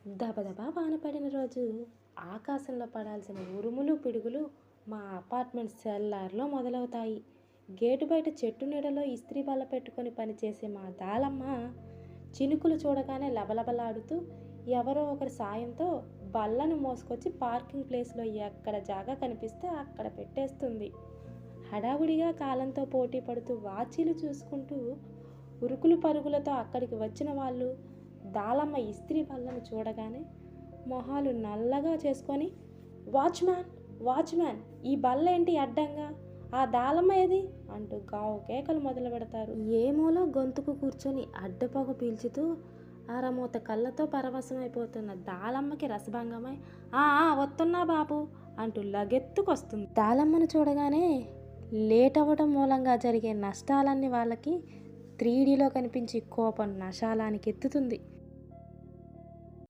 దబదబా వాన పడిన రోజు ఆకాశంలో పడాల్సిన ఉరుములు పిడుగులు మా అపార్ట్మెంట్ సెల్లార్లో మొదలవుతాయి. గేటు బయట చెట్టు నీడలో ఇస్త్రీ బల్ల పెట్టుకొని పనిచేసే మా దాలమ్మ చినుకులు చూడగానే లబలబలాడుతూ ఎవరో ఒకరి సాయంతో బల్లను మోసుకొచ్చి పార్కింగ్ ప్లేస్లో ఎక్కడ జాగా కనిపిస్తే అక్కడ పెట్టేస్తుంది. హడావుడిగా కాలంతో పోటీ పడుతూ వాచీలు చూసుకుంటూ ఉరుకులు పరుగులతో అక్కడికి వచ్చిన వాళ్ళు దాలమ్మ ఇస్త్రీ బల్లను చూడగానే మొహాలు నల్లగా చేసుకొని, వాచ్మ్యాన్ వాచ్మ్యాన్, ఈ బల్ల ఏంటి అడ్డంగా, ఆ దాలమ్మ ఏది అంటూ గావు కేకలు మొదలు పెడతారు. ఏమోలో గొంతుకు కూర్చొని అడ్డపొగ పీల్చుతూ అరమూత కళ్ళతో పరవశమైపోతున్న దాలమ్మకి రసభంగమై, వస్తున్నా బాబు అంటూ లగెత్తుకొస్తుంది. దాలమ్మను చూడగానే లేట్ అవ్వడం మూలంగా జరిగే నష్టాలన్నీ వాళ్ళకి 3Dలో కనిపించి కోపం నశాలానికి ఎత్తుతుంది.